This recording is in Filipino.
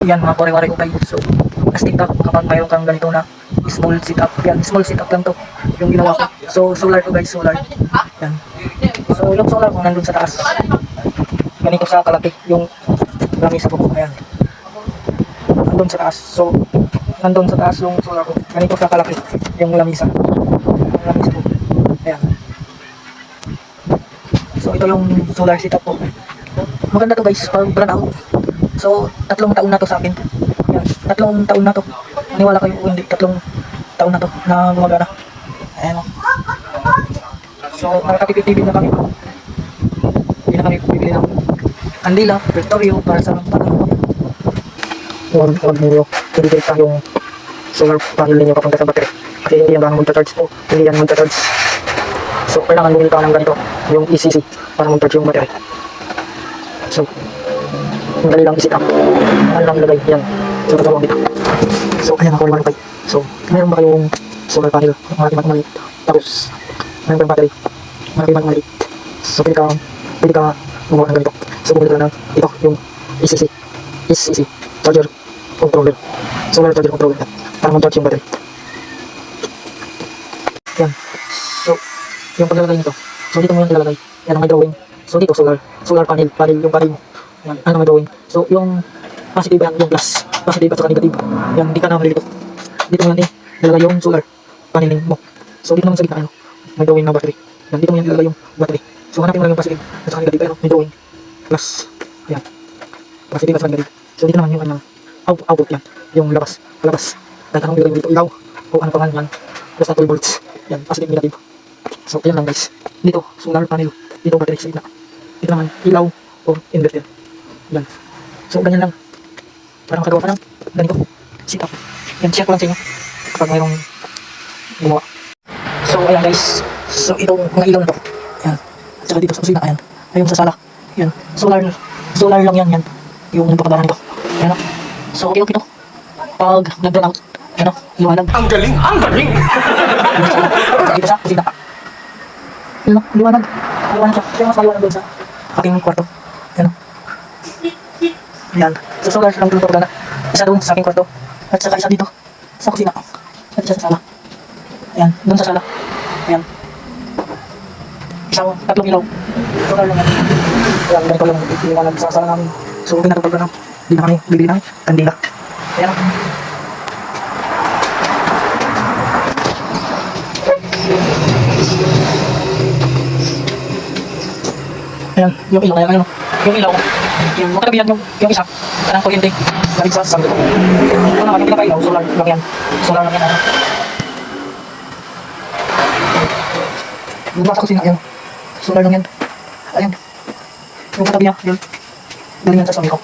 Yan mga kore-kore ko guys. So, astig ka kapag mayroon kang ganito na small setup. Yan, small setup lang to yung ginawa ko. So, solar to guys, solar. Yan. So, yung solar ko nandun sa taas. Ganito sa kalaki yung lamisa ko. Ayan. Nandun sa taas. So, nandun sa taas yung solar ko. Ganito sa kalaki yung lamisa. Yung lamisa ko. Ayan. So, ito yung solar setup ko. Maganda to guys, pag brand out. So, 3 taon na to sa akin. Yan, 3 taon na to. Maniwala kayo o hindi, 3 taon na to na gumagana. Ayan o. So, nakakatipid-tipid na kami. Hindi na kami bibili ng kandila, reflectorio para sa panahon. Huwag ninyo, hindi direkta yung solar panel ninyo papunta sa battery. Kasi hindi yan ganang magcha-charge po. Hindi yan magcha-charge. So, kailangan bumili ka ng ganito, yung ECC, para mag-charge yung battery. So, madali lang i-set up. Madali lang ilagay. Yan. So, tatawag dito. So, ayan ako naman. So, mayroon ba kayong solar panel? Malaki maliit. Tapos, mayroon pa yung battery. Malaki maliit. So, pwede ka gumawa ng ganito. So, bumili ka lang ng ito, yung ECC. Charger controller. Solar charger controller. Yan. Para mag-charge yung battery. Yan. So, yung paglalagay nito. So, dito mo yung ilalagay. Yan ang may drawing. So, dito solar panel. Yung panel mo. Yan, ano may drawing. So, yung positive yan, yung plus. Positive at saka negative. Yan, hindi ka na malilito. Dito mo yan ilalagay yung solar paneling mo. So, dito naman sa gitna, may drawing na battery. Yan, dito mo yan ilalagay yung battery. So, hanapin mo lang yung positive at saka negative. Pero, may drawing. Plus. Yan. Positive at saka negative. So, dito naman yung output yan. Yung labas. Kahit anong ilagay mo dito, ilaw. O ano pa man yan. Basta 12 volts. Yan, positive, negative. So, yan lang guys. Dito, solar panel. Dito, battery sa gitna. Dito naman, ilaw o inverter. Yan. So, ganyan lang. Para makagawa ka ng ganito. Sit up. Yan, share ko lang sa inyo. Kapag mayroong gumawa. So, ayan guys. So, itong mga ilaw na to. Yan. At saka dito sa kusina. Ayan. Ayun sa sala. Yan. Solar lang yan. Yan. Yung napakadahan nito. Ayan o. So, okay to. Pag nag-burn out. Ayan o. Liwanag. Ang galing! Ang galing! Dito sa kusina. Yan o. Liwanag. Liwanag siya. Kaya mas maliwanag doon sa aking kwarto. Yan o. Yan. So, solar lang dito na. Isa doon sa aking kwarto. At saka isa dito sa kusina. At isa sa sala. Ayan. Doon sa sala. Ayan. Isang 3 ilaw. Solar lang yan. Ayan. Ganito lang iliwanag sa sala namin. So, okay na ito pagka hindi na kami bibili ng kandila. Ayan o. Ayan. Yung ilaw. Ayan o. Yung ilaw. Yung makatabihan yung isa. Anong kuryente. Galing sa sabi ko. Ito naman yung pinakailaw. Solar lang yan. Solar lang yan. Yung nasa kusina. Ayan. Solar lang yan. Ayan. Yung katabi niya. Yan. Galing yan sa sabi ko.